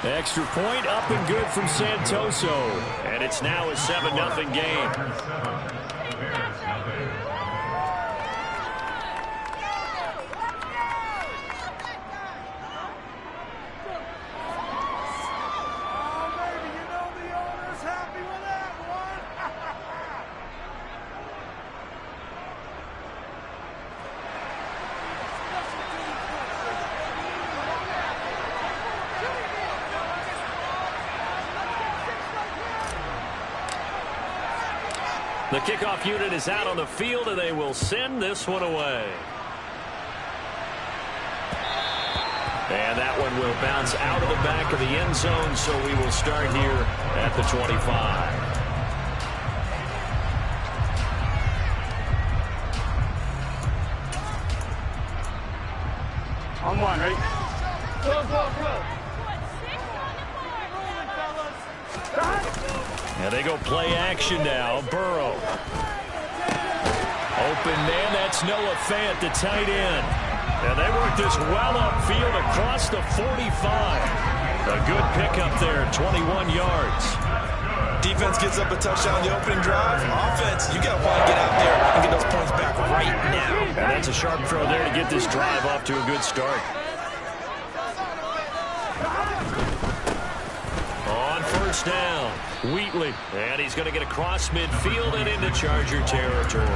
Extra point up and good from Santoso. And it's now a 7-0 game. The kickoff unit is out on the field, and they will send this one away. And that one will bounce out of the back of the end zone, so we will start here at the 25. On one, ready? Go. And they go play action now. Burrow. Open man, that's Noah Fant, the tight end. And they work this well upfield across the 45. A good pickup there, 21 yards. Defense gets up a touchdown the opening drive. Offense, you got to want to get out there and get those points back right now. And that's a sharp throw there to get this drive off to a good start. On first down, Wheatley. And he's going to get across midfield and into Charger territory.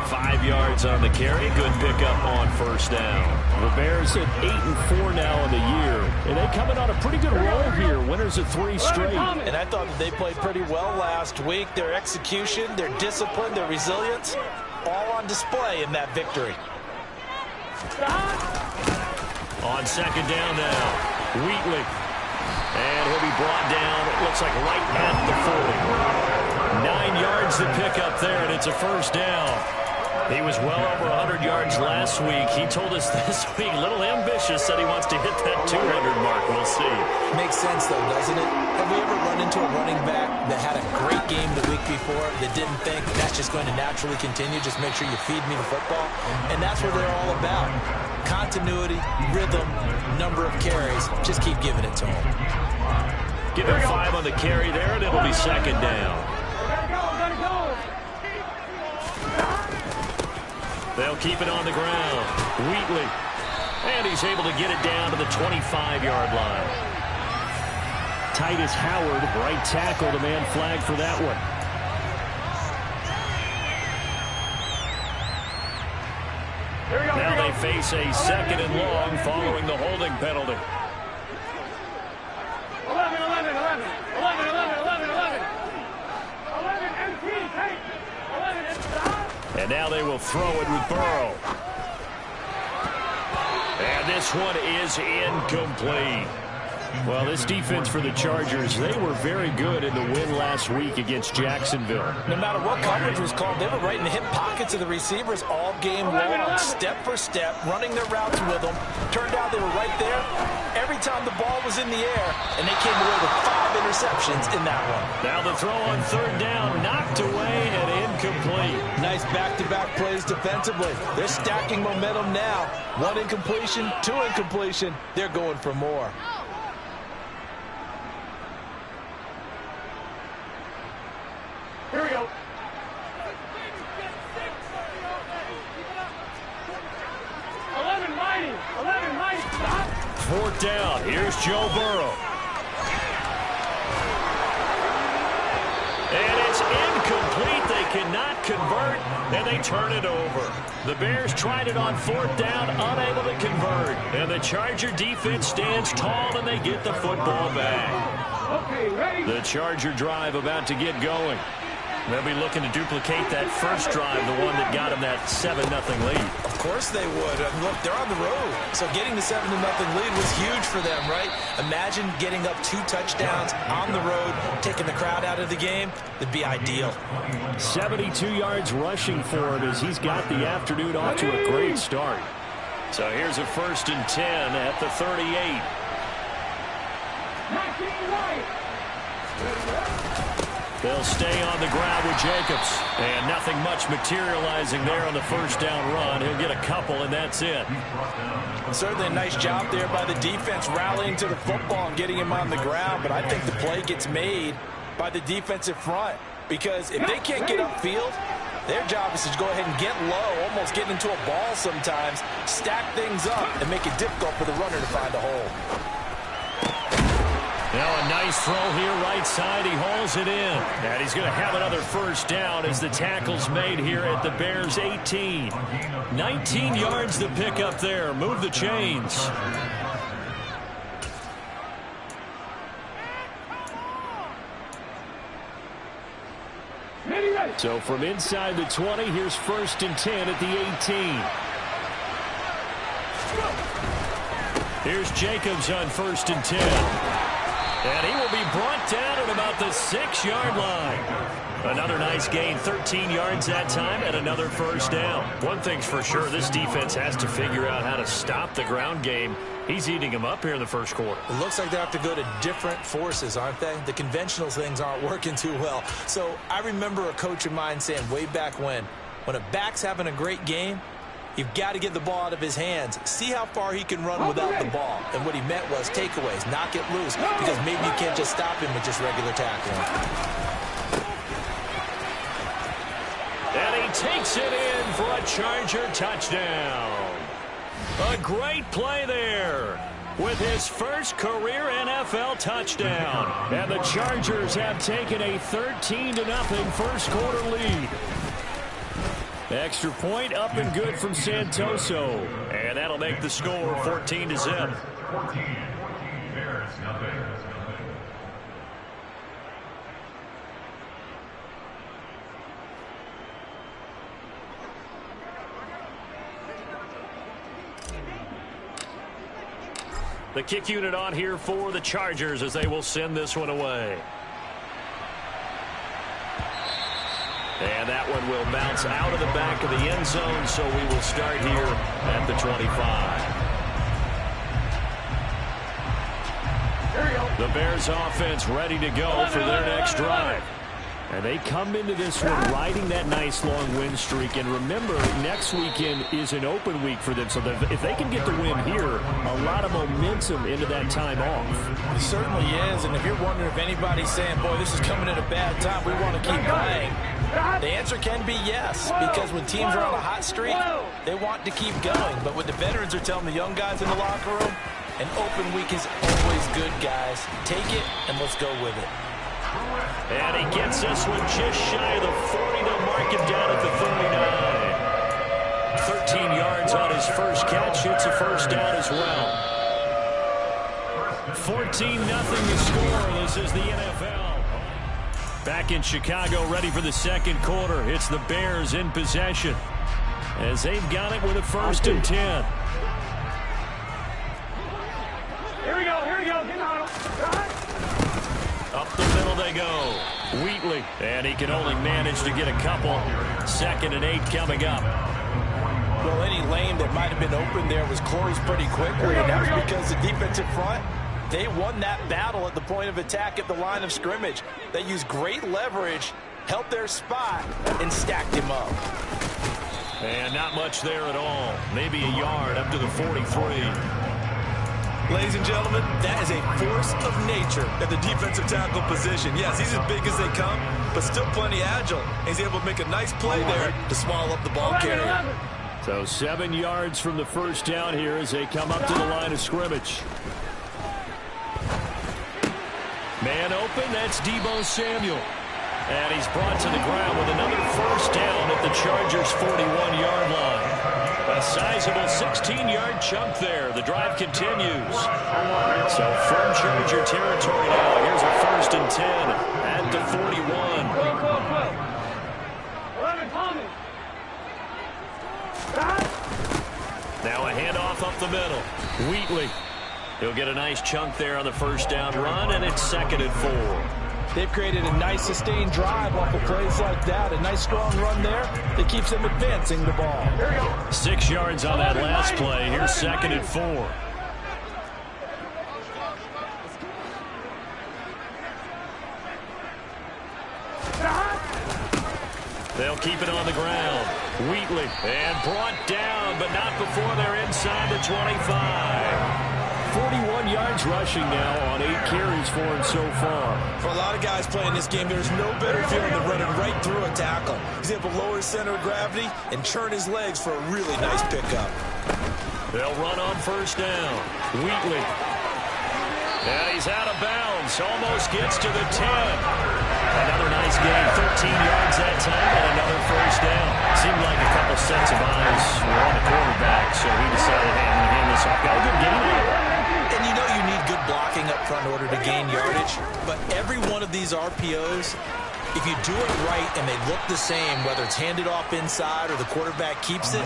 5 yards on the carry. Good pickup on first down. The Bears at 8-4 now in the year. And they coming on a pretty good roll here. Winners of 3 straight. And I thought that they played pretty well last week. Their execution, their discipline, their resilience, all on display in that victory. On second down now, Wheatley. And he'll be brought down, it looks like right at the 40. 9 yards to pick up there, and it's a first down. He was well over 100 yards last week. He told us this week, a little ambitious, said he wants to hit that 200 mark. We'll see. Makes sense, though, doesn't it? Have we ever run into a running back that had a great game the week before that didn't think that's just going to naturally continue? Just make sure you feed me the football. And that's what they're all about. Continuity, rhythm, number of carries. Just keep giving it to them. Give him 5 on the carry there, and it'll be second down. They'll keep it on the ground. Wheatley. And he's able to get it down to the 25-yard line. Titus Howard, right tackle, the man flagged for that one. Now they face a second and long following the holding penalty. 11. And now they will throw it with Burrow. And this one is incomplete. Well, this defense for the Chargers, they were very good in the win last week against Jacksonville. No matter what coverage was called, they were right in the hip pockets of the receivers all game long, step for step, running their routes with them. Turned out they were right there every time the ball was in the air, and they came away with 5 interceptions in that one. Now the throw on third down, knocked away and incomplete. Nice back-to-back plays defensively. They're stacking momentum now. 1 incompletion, 2 incompletion. They're going for more. Here we go. 11 mighty. Stop. Fourth down. Here's Joe Burrow. And it's incomplete. They cannot convert, and they turn it over. The Bears tried it on fourth down, unable to convert. And the Charger defense stands tall, and they get the football back. Okay, ready? The Charger drive about to get going. They'll be looking to duplicate that first drive, the one that got them that 7-0 lead. Of course they would. Look, they're on the road. So getting the 7-0 lead was huge for them, right? Imagine getting up 2 touchdowns on the road, taking the crowd out of the game. That'd be ideal. 72 yards rushing for him as he's got the afternoon off to a great start. So here's a 1st and 10 at the 38. They'll stay on the ground with Jacobs. And nothing much materializing there on the first down run. He'll get a couple, and that's it. Certainly a nice job there by the defense rallying to the football and getting him on the ground. But I think the play gets made by the defensive front. Because if they can't get upfield, their job is to go ahead and get low, almost get into a ball sometimes, stack things up, and make it difficult for the runner to find a hole. Now a nice throw here right side. He hauls it in. And he's going to have another first down as the tackle's made here at the Bears' 18. 19 yards to pick up there. Move the chains. So from inside the 20, here's 1st and 10 at the 18. Here's Jacobs on 1st and 10. And he will be brought down at about the 6-yard line. Another nice gain, 13 yards that time, and another first down. One thing's for sure, this defense has to figure out how to stop the ground game. He's eating them up here in the first quarter. It looks like they have to go to different forces, aren't they? The conventional things aren't working too well. So I remember a coach of mine saying way back when a back's having a great game, you've got to get the ball out of his hands. See how far he can run without the ball. And what he meant was takeaways, knock it loose, because maybe you can't just stop him with just regular tackling. And he takes it in for a Charger touchdown. A great play there with his first career NFL touchdown. And the Chargers have taken a 13-0 first quarter lead. Extra point up and good from Santoso. And that'll make the score 14-0. The kick unit on here for the Chargers as they will send this one away. And that one will bounce out of the back of the end zone, so we will start here at the 25. The Bears offense ready to go for their next drive. And they come into this one riding that nice long win streak. And remember, next weekend is an open week for them. So if they can get the win here, a lot of momentum into that time off. It certainly is. And if you're wondering if anybody's saying, boy, this is coming at a bad time, we want to keep playing, the answer can be yes. Because when teams are on a hot streak, they want to keep going. But what the veterans are telling the young guys in the locker room, an open week is always good, guys. Take it and let's go with it. And he gets this one just shy of the 40. They'll mark him down at the 39. 13 yards on his first catch. It's a first down as well. 14-0 to score. This is the NFL. Back in Chicago, ready for the second quarter. It's the Bears in possession as they've got it with a 1st and 10. Here we go. Get on. Up the middle they go. Wheatley. And he can only manage to get a couple. 2nd and 8 coming up. Well, any lane that might have been open there was closed pretty quickly. And that was because the defensive front, they won that battle at the point of attack at the line of scrimmage. They used great leverage, held their spot, and stacked him up. And not much there at all. Maybe a yard up to the 43. Ladies and gentlemen, that is a force of nature at the defensive tackle position. Yes, he's as big as they come, but still plenty agile. He's able to make a nice play there to swallow up the ball carrier. So 7 yards from the first down here as they come up to the line of scrimmage. Man open, that's Deebo Samuel. And he's brought to the ground with another first down at the Chargers' 41-yard line. A sizable 16-yard chunk there. The drive continues. So from Charger territory now, here's a 1st and 10 at the 41. 11 coming. Now a handoff up the middle. Wheatley. He'll get a nice chunk there on the first down run, and it's 2nd and 4. They've created a nice sustained drive off of plays like that. A nice strong run there that keeps them advancing the ball. 6 yards on that last play. Here's 2nd and 4. They'll keep it on the ground. Wheatley, and brought down, but not before they're inside the 25. 41 yards rushing now on 8 carries for him so far. For a lot of guys playing this game, there's no better feeling than running right through a tackle. He's able to lower his center of gravity and churn his legs for a really nice pickup. They'll run on first down. Wheatley. And he's out of bounds. Almost gets to the 10. Another nice game. 13 yards that time and another first down. Seemed like a couple sets of eyes were on the quarterback, so he decided, hey, I'm going to hand this off. Got a good game out of it. And you know you need good blocking up front in order to gain yardage, but every one of these RPOs, if you do it right and they look the same, whether it's handed off inside or the quarterback keeps it,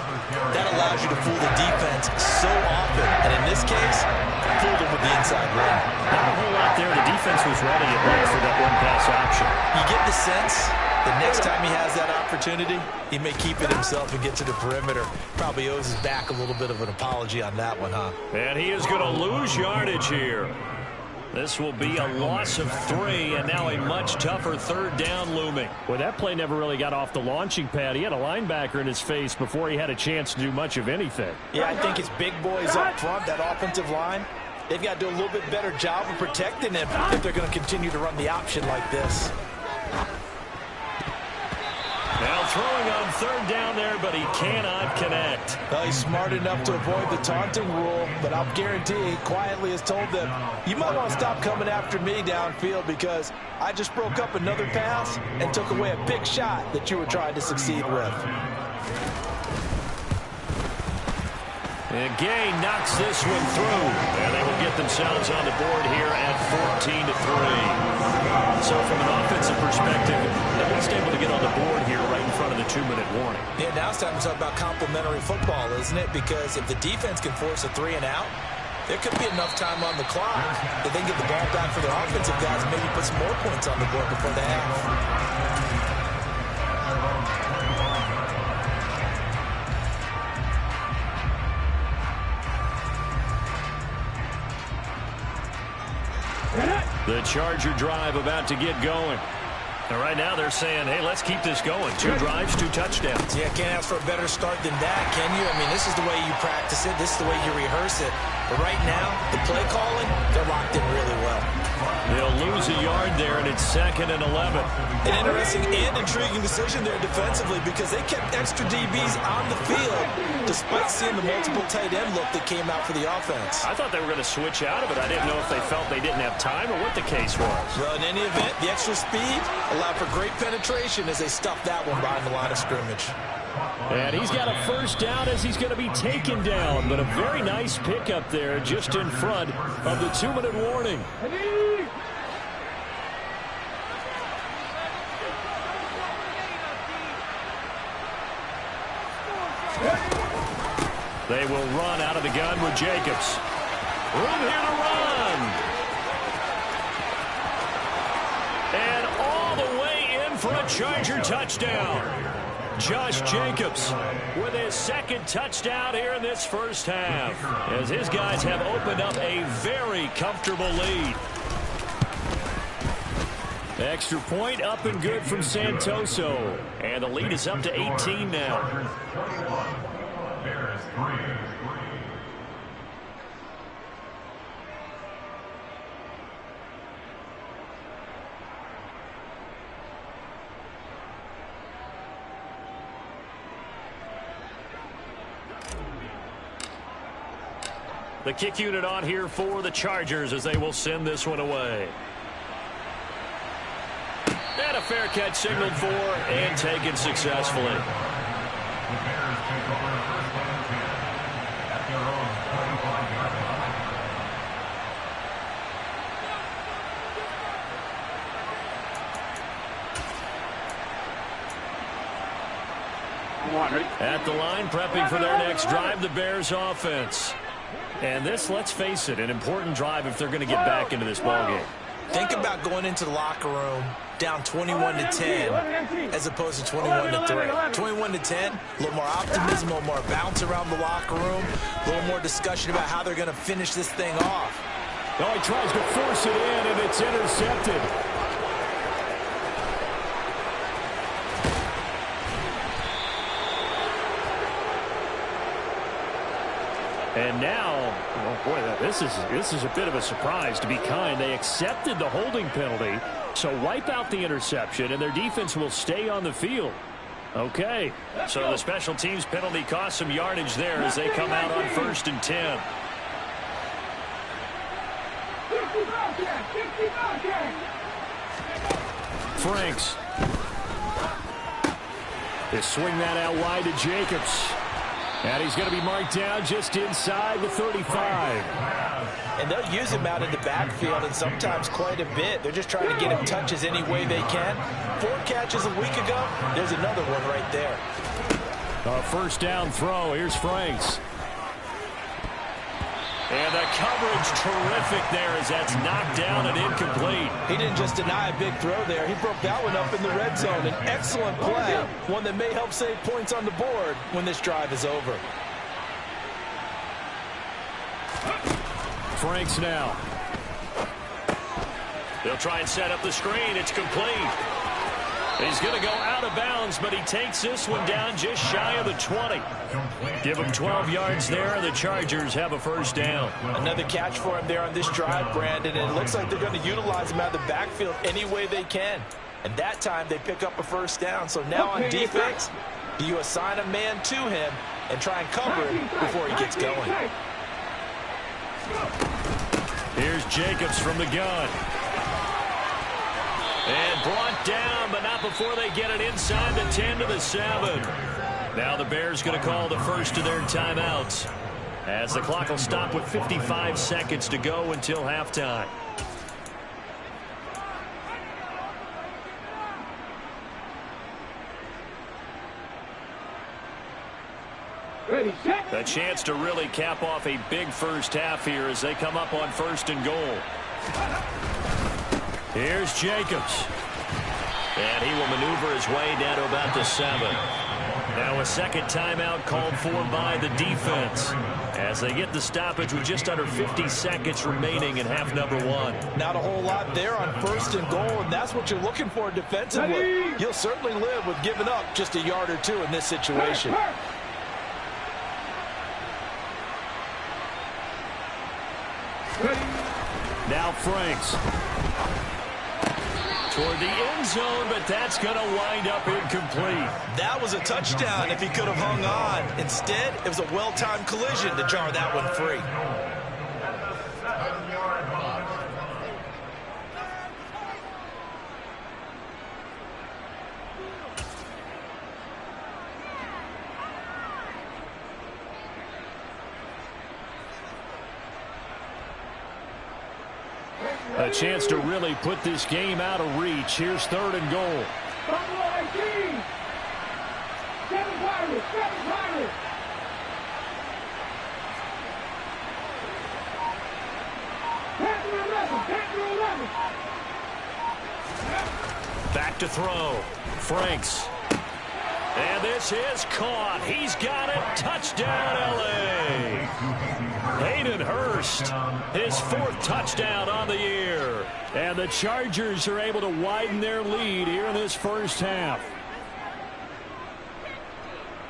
that allows you to fool the defense so often. And in this case, fooled them with the inside run. Not a whole lot there. The defense was ready at least for that one-pass option. You get the sense the next time he has that opportunity, he may keep it himself and get to the perimeter. Probably owes his back a little bit of an apology on that one, huh? And he is going to lose yardage here. This will be a loss of 3, and now a much tougher third down looming. Well, that play never really got off the launching pad. He had a linebacker in his face before he had a chance to do much of anything. Yeah, I think it's big boys up front, that offensive line. They've got to do a little bit better job of protecting him if they're going to continue to run the option like this. Now throwing on third down there, but he cannot connect. Well, he's smart enough to avoid the taunting rule, but I'll guarantee he quietly has told them, you might want to stop coming after me downfield because I just broke up another pass and took away a big shot that you were trying to succeed with. And Gay knocks this one through, and they will get themselves on the board here at 14-3. So from an offensive perspective, at least able to get on the board here right in front of the 2-minute warning. Yeah, now it's time to talk about complementary football, isn't it? Because if the defense can force a 3 and out, there could be enough time on the clock that they can get the ball back for their offensive guys and maybe put some more points on the board before the half. The Charger drive about to get going. And right now they're saying, hey, let's keep this going. 2 drives, 2 touchdowns. Yeah, can't ask for a better start than that, can you? I mean, this is the way you practice it. This is the way you rehearse it. But right now, the play calling, they're locked in really well. They'll lose a yard there, and it's 2nd and 11. An interesting and intriguing decision there defensively because they kept extra DBs on the field despite seeing the multiple tight end look that came out for the offense. I thought they were going to switch out of it. I didn't know if they felt they didn't have time or what the case was. Well, in any event, the extra speed allowed for great penetration as they stuffed that one behind the line of scrimmage. And he's got a first down as he's going to be taken down, but a very nice pickup there just in front of the 2-minute warning. They will run out of the gun with Jacobs. Room here to run. And all the way in for a Charger touchdown. Josh Jacobs with his 2nd touchdown here in this first half, as his guys have opened up a very comfortable lead. Extra point up and good from Santoso, and the lead is up to 18 now. The kick unit on here for the Chargers as they will send this one away. And a fair catch signaled for and taken successfully. At the line, prepping for their next drive, the Bears offense. And this, let's face it, an important drive if they're going to get back into this ballgame. Think about going into the locker room down 21-10 as opposed to 21-3. 21-10, a little more optimism, a little more bounce around the locker room, a little more discussion about how they're going to finish this thing off. Oh, he tries to force it in, and it's intercepted. And now, oh boy, this is a bit of a surprise, to be kind. They accepted the holding penalty, so wipe out the interception, and their defense will stay on the field. Okay, so the special teams penalty cost some yardage there as they come out on 1st and 10. Franks. They swing that out wide to Jacobs. And he's going to be marked down just inside the 35. And they'll use him out in the backfield, and sometimes quite a bit. They're just trying to get him touches any way they can. 4 catches a week ago. There's another one right there. A first down throw. Here's Franks. And the coverage terrific there as that's knocked down and incomplete. He didn't just deny a big throw there. He broke that one up in the red zone. An excellent play, one that may help save points on the board when this drive is over. Franks now. They'll try and set up the screen. It's complete. He's going to go out of bounds, but he takes this one down just shy of the 20. Give him 12 yards there, and the Chargers have a first down. Another catch for him there on this drive, Brandon, and it looks like they're going to utilize him out of the backfield any way they can. And that time they pick up a first down. So now on defense, do you assign a man to him and try and cover him before he gets going? Here's Jacobs from the gun. And brought down, but not before they get it inside the 10 to the 7. Now the Bears going to call the first of their timeouts, as the clock will stop with 55 seconds to go until halftime. A chance to really cap off a big first half here as they come up on 1st and goal. Here's Jacobs. And he will maneuver his way down to about the 7. Now a second timeout called for by the defense as they get the stoppage with just under 50 seconds remaining in half number 1. Not a whole lot there on 1st and goal, and that's what you're looking for defensively. You'll certainly live with giving up just a yard or 2 in this situation. Now Franks. Toward the end zone, but that's going to wind up incomplete. That was a touchdown if he could have hung on. Instead, it was a well-timed collision to jar that one free. A chance to really put this game out of reach. Here's 3rd and goal. Back to throw. Franks. And this is caught. He's got it. Touchdown, L.A. Hayden Hurst, his 4th touchdown on the year. And the Chargers are able to widen their lead here in this first half.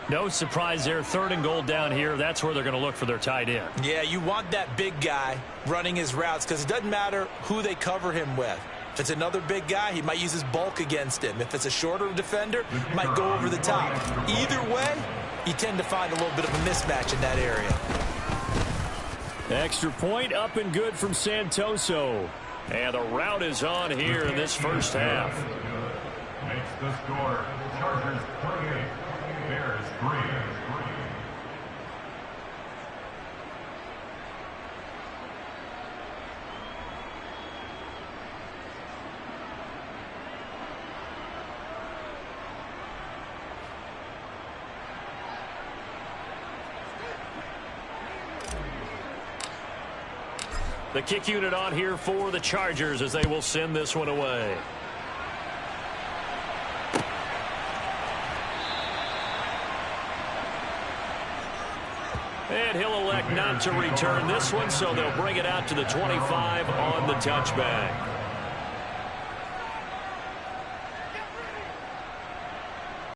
No surprise there. 3rd and goal down here. That's where they're going to look for their tight end. Yeah, you want that big guy running his routes because it doesn't matter who they cover him with. If it's another big guy, he might use his bulk against him. If it's a shorter defender, he might go over the top. Either way, you tend to find a little bit of a mismatch in that area. Extra point up and good from Santoso. And the route is on here in this first half. Makes the score. Chargers 28, Bears 3. The kick unit on here for the Chargers as they will send this one away. And he'll elect not to return this one, so they'll bring it out to the 25 on the touchback.